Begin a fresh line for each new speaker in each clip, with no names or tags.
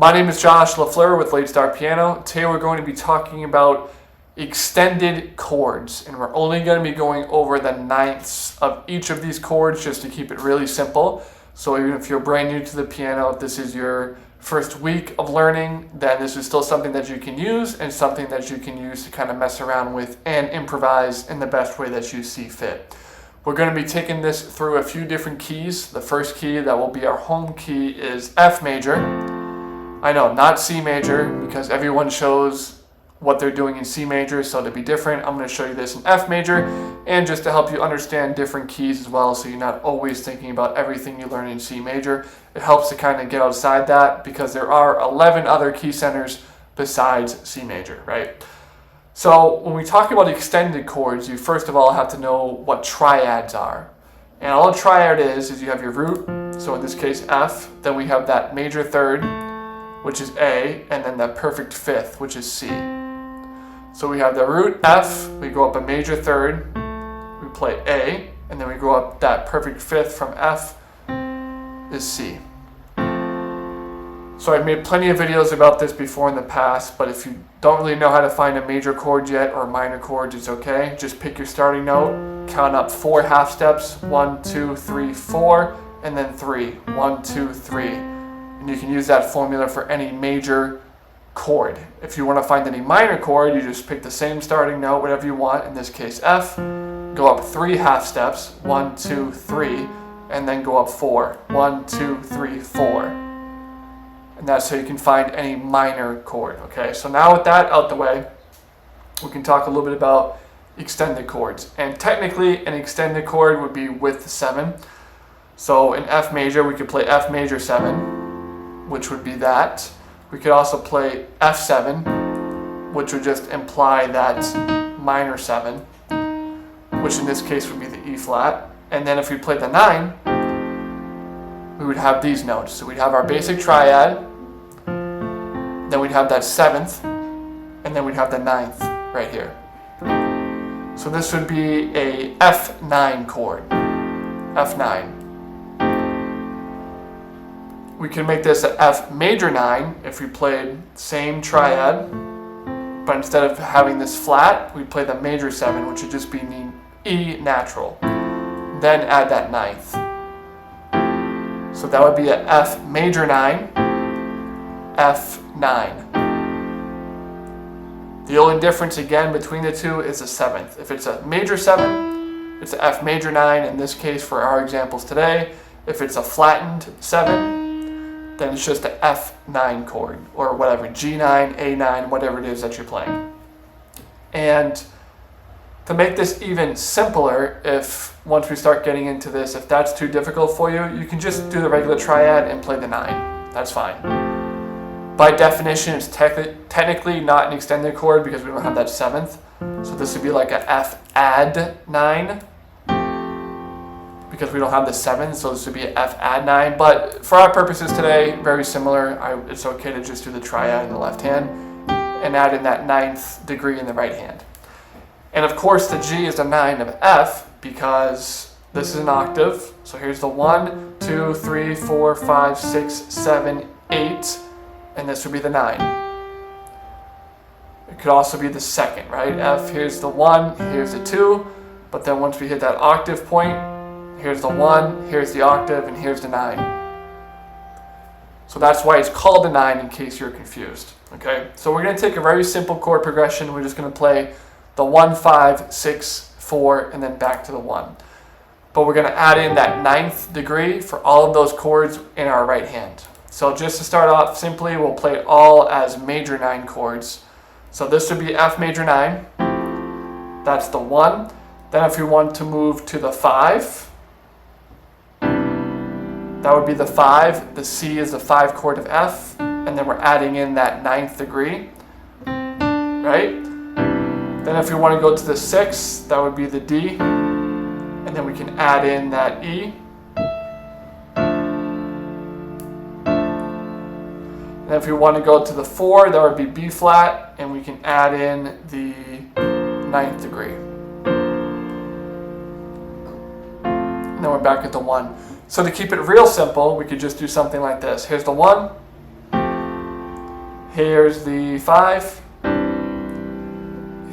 My name is Josh LaFleur with Late Start Piano. Today we're going to be talking about extended chords, and we're only going to be going over the ninths of each of these chords just to keep it really simple. So even if you're brand new to the piano, if this is your first week of learning, then this is still something that you can use and something that you can use to kind of mess around with and improvise in the best way that you see fit. We're going to be taking this through a few different keys. The first key that will be our home key is F major. I know, not C major, because everyone shows what they're doing in C major, so to be different, I'm going to show you this in F major, and just to help you understand different keys as well, so you're not always thinking about everything you learn in C major. It helps to kind of get outside that, because there are 11 other key centers besides C major, right? So when we talk about extended chords, you first of all have to know what triads are. And all a triad is you have your root, so in this case F, then we have that major third, which is A, and then that perfect fifth, which is C. So we have the root F, we go up a major third, we play A, and then we go up that perfect fifth from F is C. So I've made plenty of videos about this before in the past, but if you don't really know how to find a major chord yet or minor chords, it's okay. Just pick your starting note, count up 4 half steps, 1, 2, 3, 4, and then 3, 1, 2, 3. And you can use that formula for any major chord. If you want to find any minor chord, you just pick the same starting note, whatever you want, in this case F, go up 3 half steps, 1, 2, 3, and then go up 4, 1, 2, 3, 4. And that's how you can find any minor chord, okay? So now with that out the way, we can talk a little bit about extended chords. And technically, an extended chord would be with the 7. So in F major, we could play F major 7, which would be that. We could also play F7, which would just imply that minor 7, which in this case would be the E flat. And then if we played the 9, we would have these notes. So we'd have our basic triad, then we'd have that 7th, and then we'd have the 9th right here. So this would be a F9 chord, F9. We can make this an F major 9 if we played same triad, but instead of having this flat, we play the major 7, which would just be E natural. Then add that 9th. So that would be a F major 9, F9. The only difference again between the two is the 7th. If it's a major 7, it's a F major 9 in this case for our examples today. If it's a flattened 7, then it's just an F9 chord, or whatever, G9, A9, whatever it is that you're playing. And to make this even simpler, if once we start getting into this, if that's too difficult for you, you can just do the regular triad and play the 9. That's fine. By definition, it's technically not an extended chord because we don't have that 7th. So this would be like a F add 9. Because we don't have the 7, so this would be an F add 9. But for our purposes today, very similar. It's okay to just do the triad in the left hand and add in that 9th degree in the right hand. And of course, the G is the 9 of F because this is an octave. So here's the 1, 2, 3, 4, 5, 6, 7, 8, and this would be the 9. It could also be the 2nd, right? F, here's the 1, here's the 2, but then once we hit that octave point, here's the 1, here's the octave, and here's the 9. So that's why it's called the 9 in case you're confused. Okay, so we're going to take a very simple chord progression. We're just going to play the 1, 5, 6, 4, and then back to the 1. But we're going to add in that 9th degree for all of those chords in our right hand. So just to start off simply, we'll play it all as major 9 chords. So this would be F major 9. That's the 1. Then if we want to move to the 5, that would be the 5. The C is the 5 chord of F, and then we're adding in that 9th degree, right? Then if we want to go to the 6, that would be the D, and then we can add in that E. And if we want to go to the 4, that would be B flat, and we can add in the 9th degree. And then we're back at the 1. So to keep it real simple, we could just do something like this. Here's the 1, Here's the 5.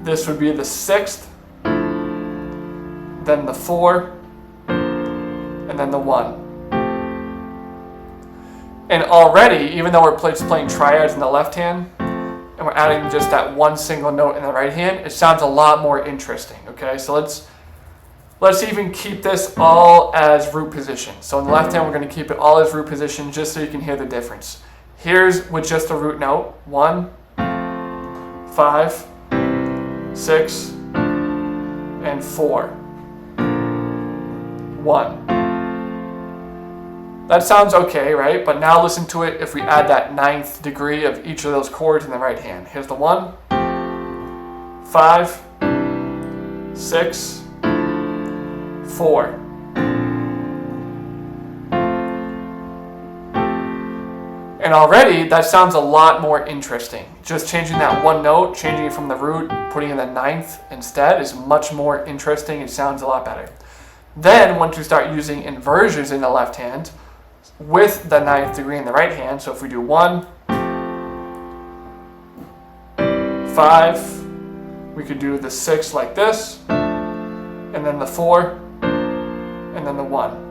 This would be the 6th, then the 4, and then the 1. And already, even though we're playing triads in the left hand, and we're adding just that one single note in the right hand, it sounds a lot more interesting, okay? So let's even keep this all as root position. So in the left hand, we're going to keep it all as root position just so you can hear the difference. Here's with just a root note, 1, 5, 6, and 4. 1. That sounds okay, right? But now listen to it if we add that 9th degree of each of those chords in the right hand. Here's the 1, 5, 6, 4. And already that sounds a lot more interesting. Just changing that one note, changing it from the root, putting in the 9th instead is much more interesting. It sounds a lot better. Then once we start using inversions in the left hand with the 9th degree in the right hand, so if we do 1, 5, we could do the 6 like this, and then the 4, and then the 1.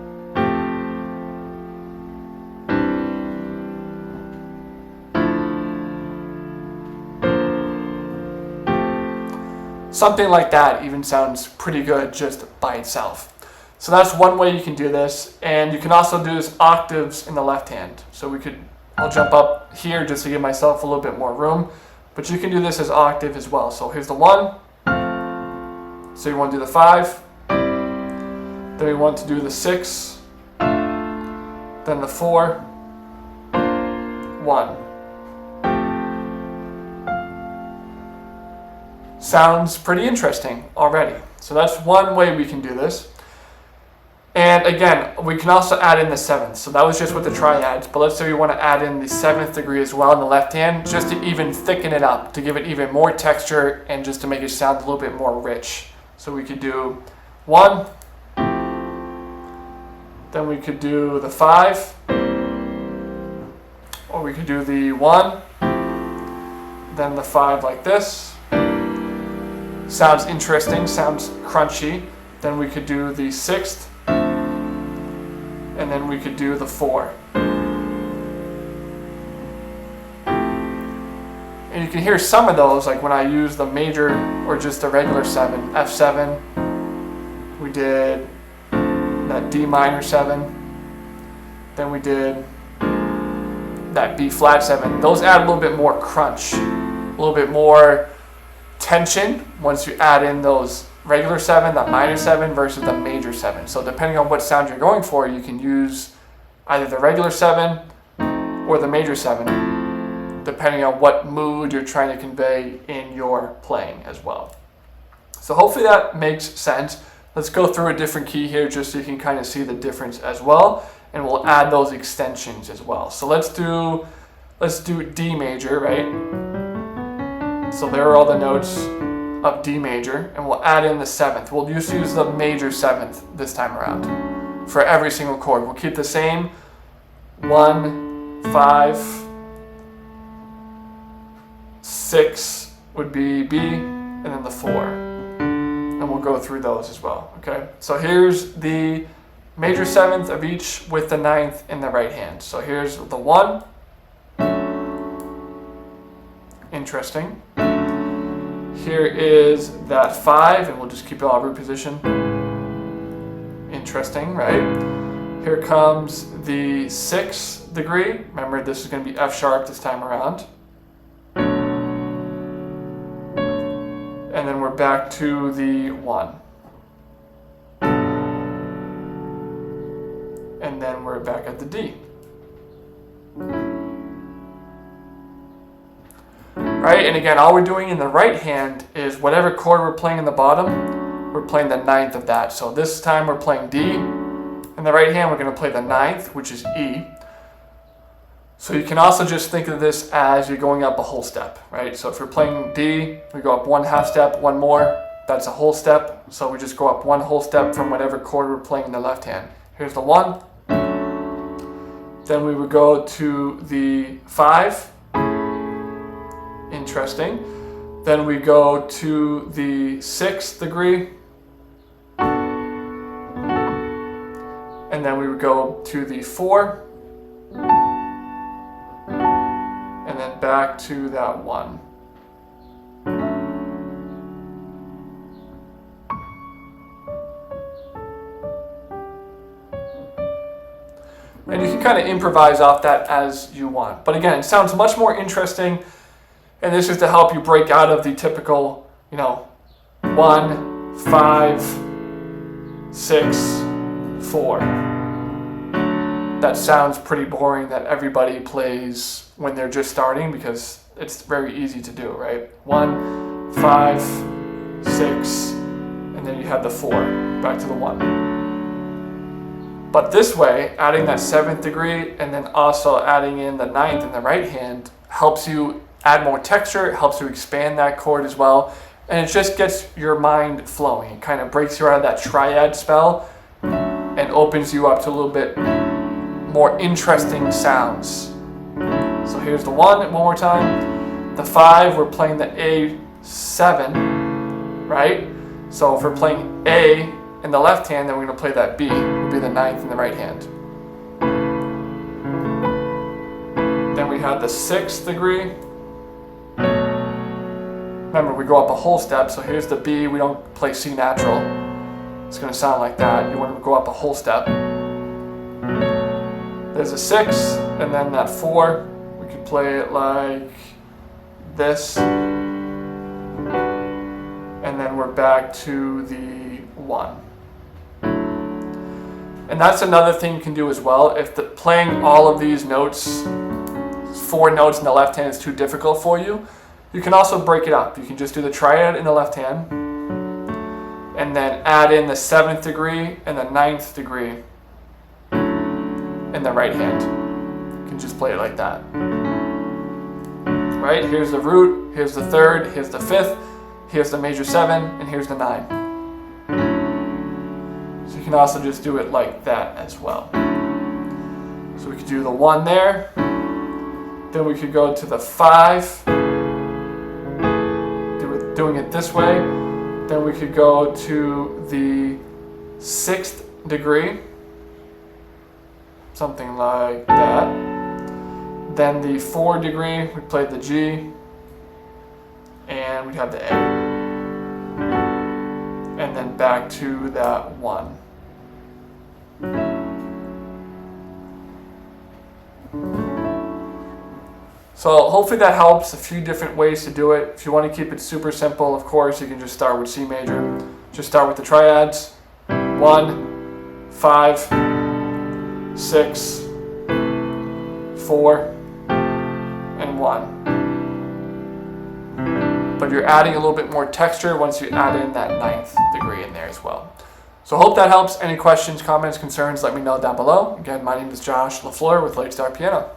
Something like that even sounds pretty good just by itself. So that's one way you can do this, and you can also do this octaves in the left hand. So I'll jump up here just to give myself a little bit more room, but you can do this as octave as well. So here's the 1, so you want to do the 5, then we want to do the 6, then the 4, 1. Sounds pretty interesting already. So that's one way we can do this. And again, we can also add in the 7th. So that was just with the triads, but let's say we want to add in the 7th degree as well in the left hand, just to even thicken it up, to give it even more texture and just to make it sound a little bit more rich. So we could do 1, then we could do the 5, or we could do the 1, then the 5 like this. Sounds interesting, sounds crunchy. Then we could do the 6th, and then we could do the 4. And you can hear some of those, like when I use the major or just the regular 7, F7, we did that D minor 7, then we did that B flat 7. Those add a little bit more crunch, a little bit more tension once you add in those regular 7, that minor 7 versus the major 7. So depending on what sound you're going for, you can use either the regular 7 or the major 7, depending on what mood you're trying to convey in your playing as well. So hopefully that makes sense. Let's go through a different key here just so you can kind of see the difference as well, and we'll add those extensions as well. So let's do D major, right? So there are all the notes of D major, and we'll add in the 7th. We'll just use the major 7th this time around for every single chord. We'll keep the same 1, 5, 6 would be B, and then the 4. And we'll go through those as well, okay? So here's the major 7th of each with the 9th in the right hand. So here's the 1. Interesting. Here is that 5, and we'll just keep it all root position. Interesting, right? Here comes the 6th degree. Remember, this is going to be F sharp this time around. And then we're back to the 1. And then we're back at the D. Right, and again, all we're doing in the right hand is whatever chord we're playing in the bottom, we're playing the 9th of that. So this time we're playing D. In the right hand, we're going to play the 9th, which is E. So you can also just think of this as you're going up a whole step, right? So if you're playing D, we go up 1/2 step, one more, that's a whole step. So we just go up one whole step from whatever chord we're playing in the left hand. Here's the 1. Then we would go to the 5. Interesting. Then we go to the 6th degree. And then we would go to the 4. And then back to that 1. And you can kind of improvise off that as you want. But again, it sounds much more interesting. And this is to help you break out of the typical, 1, 5, 6, 4. That sounds pretty boring that everybody plays when they're just starting, because it's very easy to do, right? 1, 5, 6, and then you have the 4, back to the 1. But this way, adding that 7th degree and then also adding in the 9th in the right hand helps you add more texture, helps you expand that chord as well, and it just gets your mind flowing. It kind of breaks you out of that triad spell and opens you up to a little bit more interesting sounds. So here's the 1 more time. The 5, we're playing the A7, right? So if we're playing A in the left hand, then we're going to play that B, would be the 9th in the right hand. Then we have the 6th degree. Remember, we go up a whole step, so here's the B, we don't play C natural. It's going to sound like that. You want to go up a whole step. There's a 6, and then that 4, we could play it like this. And then we're back to the 1. And that's another thing you can do as well. If playing all of these notes, 4 notes in the left hand is too difficult for you, you can also break it up. You can just do the triad in the left hand, and then add in the 7th degree and the 9th degree in the right hand. You can just play it like that. Right? Here's the root, here's the 3rd, here's the 5th, here's the major 7, and here's the 9. So you can also just do it like that as well. So we could do the 1 there. Then we could go to the 5. Doing it this way. Then we could go to the 6th degree. Something like that. Then the 4 degree, we played the G. And we'd have the A. And then back to that 1. So hopefully that helps. A few different ways to do it. If you want to keep it super simple, of course, you can just start with C major. Just start with the triads. 1, 5, 6, 4, and 1. But you're adding a little bit more texture once you add in that 9th degree in there as well. So hope that helps. Any questions, comments, concerns, let me know down below. Again, my name is Josh LaFleur with Late Start Piano.